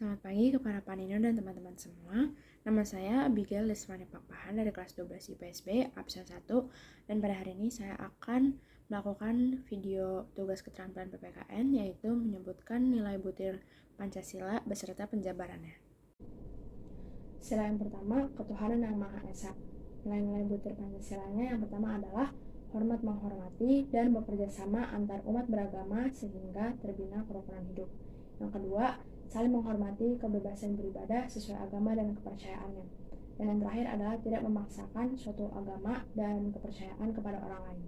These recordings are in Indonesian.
Selamat pagi kepada Pak Nino dan teman-teman semua. Nama saya Abigail Lesmani Pakpahan dari kelas 12 IPSB absen 1, dan pada hari ini saya akan melakukan video tugas keterampilan PPKN, yaitu menyebutkan nilai butir Pancasila beserta penjabarannya. Sila yang pertama, ketuhanan yang Maha Esa. Nilai-nilai butir Pancasilanya yang pertama adalah hormat menghormati dan bekerja sama antar umat beragama sehingga terbina kerukunan hidup. Yang kedua, saling menghormati kebebasan beribadah sesuai agama dan kepercayaannya. Dan yang terakhir adalah tidak memaksakan suatu agama dan kepercayaan kepada orang lain.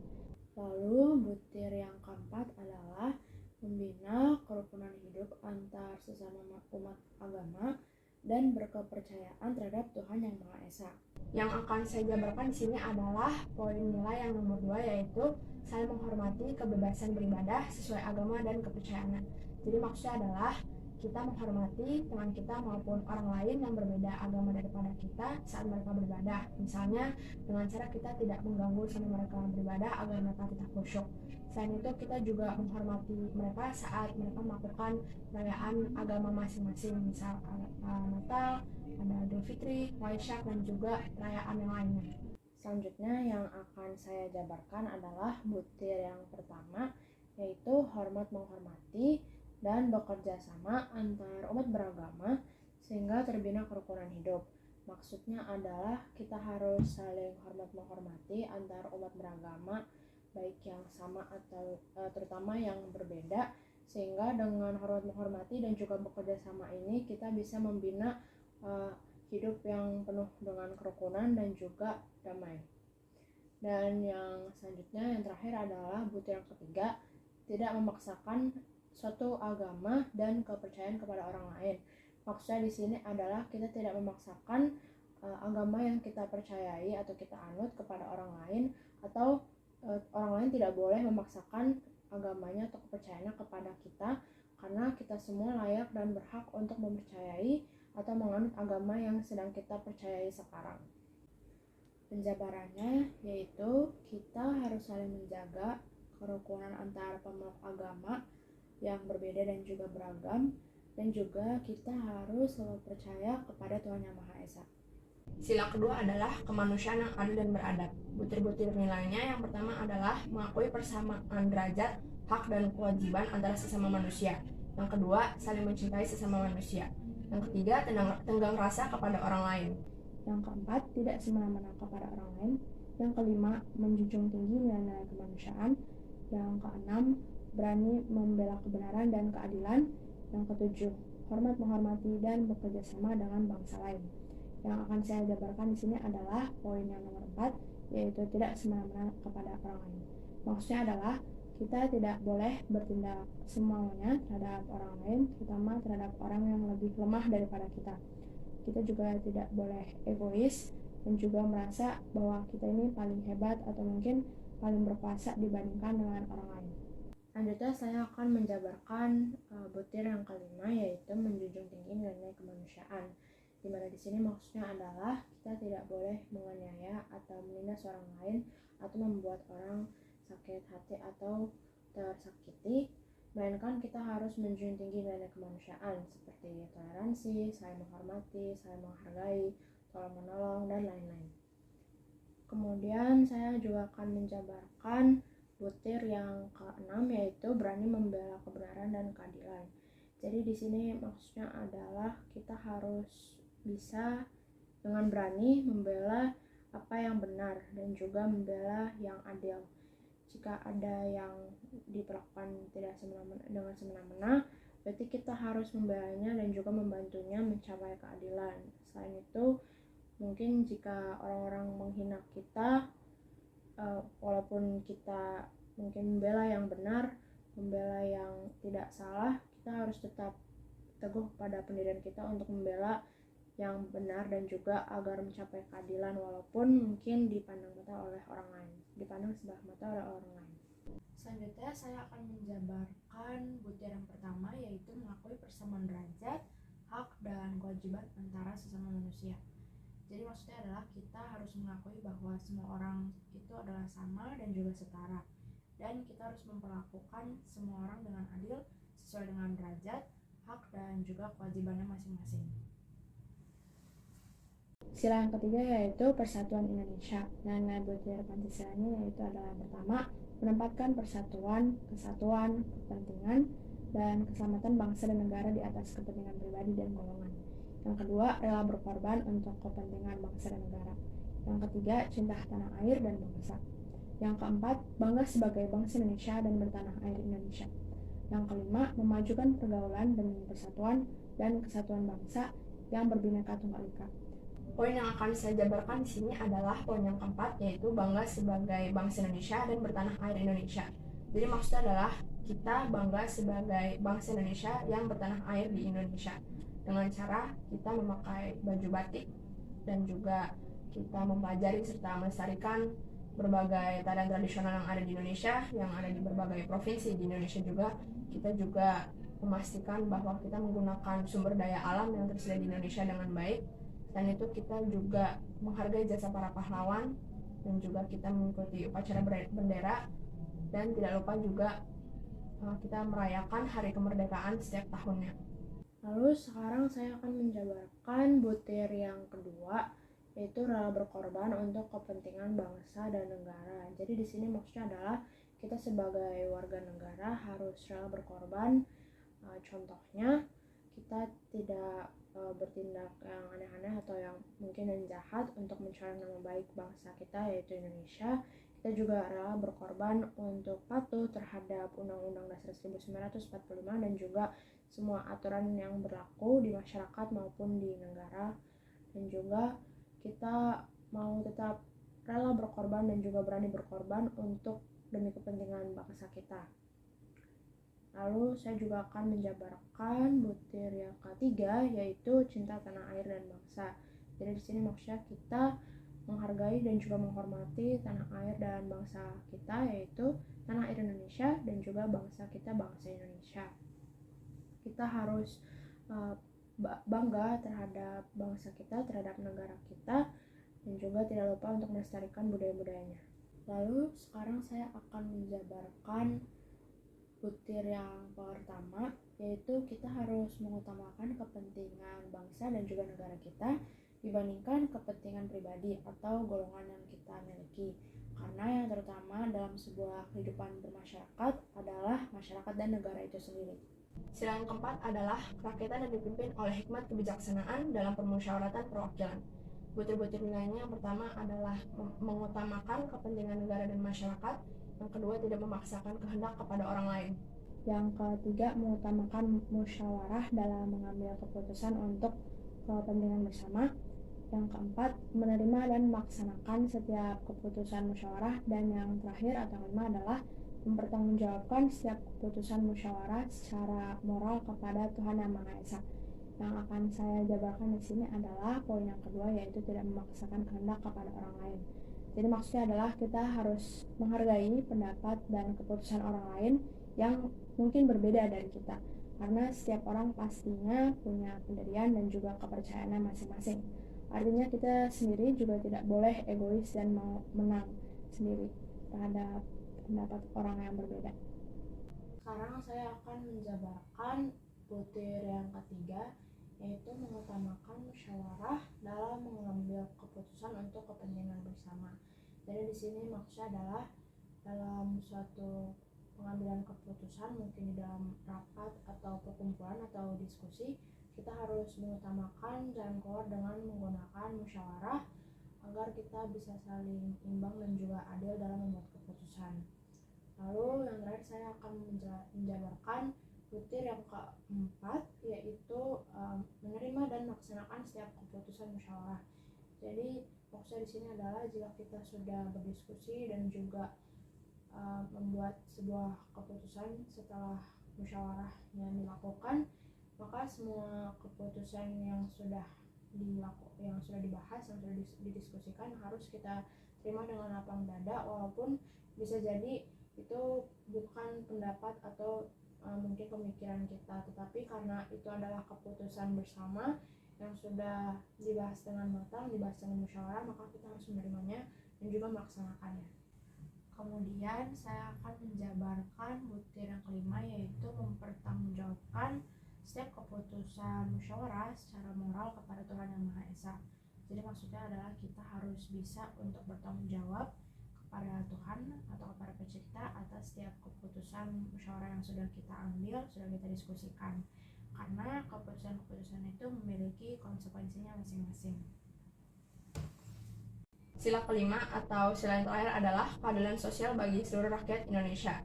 Lalu butir yang keempat adalah membina kerukunan hidup antar sesama umat agama dan berkepercayaan terhadap Tuhan yang Maha Esa. Yang akan saya jabarkan di sini adalah poin nilai yang nomor 2, yaitu saling menghormati kebebasan beribadah sesuai agama dan kepercayaannya. Jadi maksudnya adalah kita menghormati teman kita maupun orang lain yang berbeda agama daripada kita saat mereka beribadah. Misalnya dengan cara kita tidak mengganggu sama mereka beribadah agar mereka tetap khusyuk. Selain itu kita juga menghormati mereka saat mereka melakukan perayaan agama masing-masing, misal Natal, ada Idul Fitri, Waisak, dan juga perayaan yang lainnya. Selanjutnya yang akan saya jabarkan adalah butir yang pertama, yaitu hormat menghormati dan bekerja sama antar umat beragama sehingga terbina kerukunan hidup. Maksudnya adalah kita harus saling hormat menghormati antar umat beragama, baik yang sama atau terutama yang berbeda, sehingga dengan hormat menghormati dan juga bekerja sama ini kita bisa membina hidup yang penuh dengan kerukunan dan juga damai. Dan yang selanjutnya, yang terakhir adalah butir yang ketiga, tidak memaksakan suatu agama dan kepercayaan kepada orang lain. Maksudnya di sini adalah kita tidak memaksakan agama yang kita percayai atau kita anut kepada orang lain, atau orang lain tidak boleh memaksakan agamanya atau kepercayaannya kepada kita, karena kita semua layak dan berhak untuk mempercayai atau menganut agama yang sedang kita percayai sekarang. Penjabarannya yaitu kita harus saling menjaga kerukunan antara pemeluk agama yang berbeda dan juga beragam, dan juga kita harus selalu percaya kepada Tuhan Yang Maha Esa. Sila kedua adalah kemanusiaan yang adil dan beradab. Butir-butir nilainya yang pertama adalah mengakui persamaan derajat, hak dan kewajiban antara sesama manusia. Yang kedua, saling mencintai sesama manusia. Yang ketiga, tenggang rasa kepada orang lain. Yang keempat, tidak semena-mena kepada orang lain. Yang kelima, menjunjung tinggi nilai-nilai kemanusiaan. Yang keenam, berani membela kebenaran dan keadilan. Yang ketujuh, hormat menghormati dan bekerja sama dengan bangsa lain. Yang akan saya jabarkan di sini adalah poin yang nomor 4, yaitu tidak semena-mena kepada orang lain. Maksudnya adalah kita tidak boleh bertindak semaunya terhadap orang lain, terutama terhadap orang yang lebih lemah daripada kita. Kita juga tidak boleh egois dan juga merasa bahwa kita ini paling hebat atau mungkin paling berkuasa dibandingkan dengan orang lain. Selanjutnya saya akan menjabarkan butir yang kelima, yaitu menjunjung tinggi nilai kemanusiaan. Di mana di sini maksudnya adalah kita tidak boleh menganiaya atau menindas orang lain atau membuat orang sakit hati atau tersakiti, melainkan kita harus menjunjung tinggi nilai kemanusiaan seperti toleransi, saling menghormati, saling menghargai, tolong menolong, dan lain-lain. Kemudian saya juga akan menjabarkan butir yang keenam, yaitu berani membela kebenaran dan keadilan. Jadi di sini maksudnya adalah kita harus bisa dengan berani membela apa yang benar dan juga membela yang adil. Jika ada yang diperlakukan tidak dengan semena-mena, berarti kita harus membelanya dan juga membantunya mencapai keadilan. Selain itu, mungkin jika orang-orang menghina kita, walaupun kita mungkin membela yang benar, membela yang tidak salah, kita harus tetap teguh pada pendirian kita untuk membela yang benar dan juga agar mencapai keadilan, walaupun mungkin dipandang mata oleh orang lain, dipandang sebelah mata oleh orang lain. Selanjutnya saya akan menjabarkan butir yang pertama, yaitu mengakui persamaan derajat, hak dan kewajiban antara sesama manusia. Jadi maksudnya adalah kita harus mengakui bahwa semua orang itu adalah sama dan juga setara, dan kita harus memperlakukan semua orang dengan adil sesuai dengan derajat, hak dan juga kewajibannya masing-masing. Sila yang ketiga yaitu Persatuan Indonesia. Nilai butir Pancasilanya yaitu adalah yang pertama, menempatkan persatuan, kesatuan, kepentingan, dan keselamatan bangsa dan negara di atas kepentingan pribadi dan golongan. Yang kedua, rela berkorban untuk kepentingan bangsa dan negara. Yang ketiga, cinta tanah air dan bangsa. Yang keempat, bangga sebagai bangsa Indonesia dan bertanah air Indonesia. Yang kelima, memajukan pergaulan demi persatuan dan kesatuan bangsa yang berbineka tunggal ika. Poin yang akan saya jabarkan di sini adalah poin yang keempat, yaitu bangga sebagai bangsa Indonesia dan bertanah air Indonesia. Jadi maksudnya adalah kita bangga sebagai bangsa Indonesia yang bertanah air di Indonesia dengan cara kita memakai baju batik dan juga kita mempelajari serta melestarikan berbagai tarian tradisional yang ada di Indonesia, yang ada di berbagai provinsi di Indonesia juga. Kita juga memastikan bahwa kita menggunakan sumber daya alam yang tersedia di Indonesia dengan baik. Dan itu kita juga menghargai jasa para pahlawan dan juga kita mengikuti upacara bendera dan tidak lupa juga kita merayakan hari kemerdekaan setiap tahunnya. Lalu sekarang saya akan menjabarkan butir yang kedua, yaitu rela berkorban untuk kepentingan bangsa dan negara. Jadi di sini maksudnya adalah kita sebagai warga negara harus rela berkorban. Contohnya kita tidak bertindak yang aneh-aneh atau yang mungkin yang jahat untuk mencari nama baik bangsa kita yaitu Indonesia. Kita juga rela berkorban untuk patuh terhadap Undang-Undang Dasar 1945 dan juga semua aturan yang berlaku di masyarakat maupun di negara. Dan juga kita mau tetap rela berkorban dan juga berani berkorban untuk demi kepentingan bangsa kita. Lalu saya juga akan menjabarkan butir yang ketiga, yaitu cinta tanah air dan bangsa. Jadi di sini maksudnya kita menghargai dan juga menghormati tanah air dan bangsa kita, yaitu tanah air Indonesia dan juga bangsa kita, bangsa Indonesia. Kita harus bangga terhadap bangsa kita, terhadap negara kita, dan juga tidak lupa untuk melestarikan budaya-budayanya. Lalu sekarang saya akan menjabarkan butir yang pertama, yaitu kita harus mengutamakan kepentingan bangsa dan juga negara kita dibandingkan kepentingan pribadi atau golongan yang kita miliki. Karena yang terutama dalam sebuah kehidupan bermasyarakat adalah masyarakat dan negara itu sendiri. Sila yang keempat adalah kerakyatan yang dipimpin oleh hikmat kebijaksanaan dalam permusyawaratan perwakilan. Butir-butir nilainya yang pertama adalah mengutamakan kepentingan negara dan masyarakat. Yang kedua, tidak memaksakan kehendak kepada orang lain. Yang ketiga, mengutamakan musyawarah dalam mengambil keputusan untuk kepentingan bersama. Yang keempat, menerima dan melaksanakan setiap keputusan musyawarah. Dan yang terakhir atau kelima adalah mempertanggungjawabkan setiap keputusan musyawarah secara moral kepada Tuhan Yang Maha Esa. Yang akan saya jabarkan di sini adalah poin yang kedua, yaitu tidak memaksakan kehendak kepada orang lain. Jadi maksudnya adalah kita harus menghargai pendapat dan keputusan orang lain yang mungkin berbeda dari kita, karena setiap orang pastinya punya pendirian dan juga kepercayaannya masing-masing. Artinya kita sendiri juga tidak boleh egois dan mau menang sendiri terhadap pendapat orang yang berbeda. Sekarang saya akan menjabarkan butir yang ketiga, yaitu mengutamakan musyawarah dalam mengambil keputusan untuk kepentingan bersama. Jadi di sini maksudnya adalah dalam suatu pengambilan keputusan, mungkin di dalam rapat atau perkumpulan atau diskusi, kita harus mengutamakan jalan keluar dengan menggunakan musyawarah agar kita bisa saling imbang dan juga adil dalam membuat keputusan. Lalu yang terakhir saya akan menjabarkan butir yang keempat, yaitu menerima dan melaksanakan setiap keputusan musyawarah. Jadi maksudnya di sini adalah jika kita sudah berdiskusi dan juga membuat sebuah keputusan setelah musyawarahnya dilakukan, maka semua keputusan yang sudah dibahas, yang sudah didiskusikan harus kita terima dengan lapang dada, walaupun bisa jadi itu bukan pendapat atau mungkin pemikiran kita, tetapi karena itu adalah keputusan bersama yang sudah dibahas dengan matang, dibahas dengan musyawarah, maka kita harus menerimanya dan juga melaksanakannya. Kemudian saya akan menjabarkan butir yang kelima, yaitu mempertanggungjawabkan setiap keputusan musyawarah secara moral kepada Tuhan Yang Maha Esa. Jadi maksudnya adalah kita harus bisa untuk bertanggung jawab kepada Tuhan atau kepada pencipta atas setiap keputusan musyawarah yang sudah kita ambil, sudah kita diskusikan. Karena keputusan-keputusan itu memiliki konsekuensinya masing-masing. Sila kelima atau sila yang terakhir adalah keadilan sosial bagi seluruh rakyat Indonesia.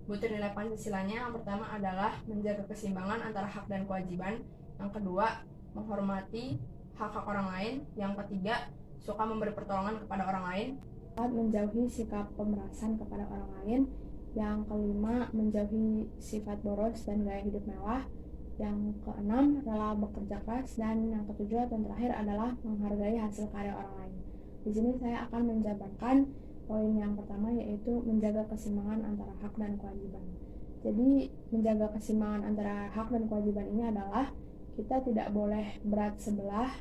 Butir nilai Pancasilanya yang pertama adalah menjaga keseimbangan antara hak dan kewajiban. Yang kedua, menghormati hak-hak orang lain. Yang ketiga, suka memberi pertolongan kepada orang lain. Menjauhi sikap pemerasan kepada orang lain. Yang kelima, menjauhi sifat boros dan gaya hidup mewah. Yang keenam, rela bekerja keras. Dan yang ketujuh dan terakhir adalah menghargai hasil karya orang lain. Di sini saya akan menjabarkan poin yang pertama, yaitu menjaga keseimbangan antara hak dan kewajiban. Jadi menjaga keseimbangan antara hak dan kewajiban ini adalah kita tidak boleh berat sebelah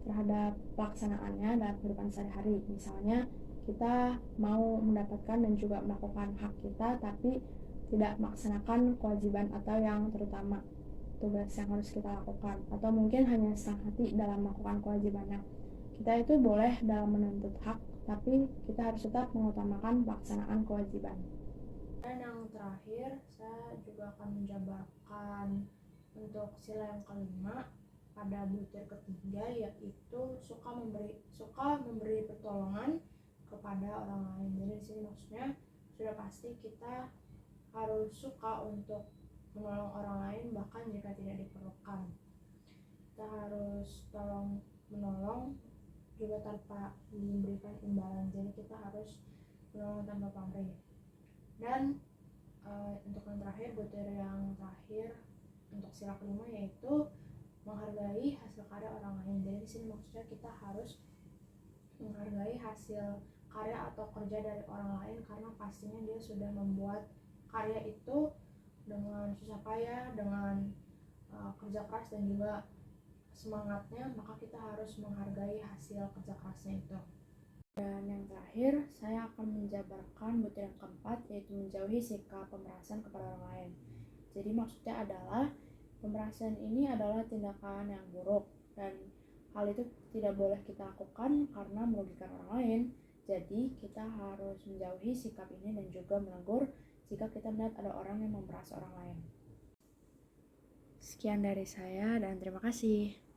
terhadap pelaksanaannya dalam kehidupan sehari-hari. Misalnya kita mau mendapatkan dan juga melakukan hak kita, tapi tidak melaksanakan kewajiban atau yang terutama tugas yang harus kita lakukan, atau mungkin hanya setengah hati dalam melakukan kewajibannya. Kita itu boleh dalam menuntut hak, tapi kita harus tetap mengutamakan pelaksanaan kewajiban. Dan yang terakhir, saya juga akan menjabarkan untuk sila yang kelima pada butir ketiga, yaitu suka memberi pertolongan kepada orang lain. Jadi di sini maksudnya sudah pasti kita harus suka untuk menolong orang lain, bahkan jika tidak diperlukan. Kita harus menolong juga tanpa diberikan imbalan. Jadi kita harus menolong tanpa pamrih. Dan untuk yang terakhir, butir yang terakhir untuk sila kelima, yaitu menghargai hasil karya orang lain. Jadi di sini maksudnya kita harus menghargai hasil karya atau kerja dari orang lain, karena pastinya dia sudah membuat karya itu dengan susah payah, dengan kerja keras dan juga semangatnya, maka kita harus menghargai hasil kerja kerasnya itu. Dan yang terakhir, saya akan menjabarkan butir yang keempat, yaitu menjauhi sikap pemerasan kepada orang lain. Jadi maksudnya adalah pemerasan ini adalah tindakan yang buruk, dan hal itu tidak boleh kita lakukan karena merugikan orang lain. Jadi kita harus menjauhi sikap ini dan juga menegur jika kita melihat ada orang yang memeras orang lain. Sekian dari saya dan terima kasih.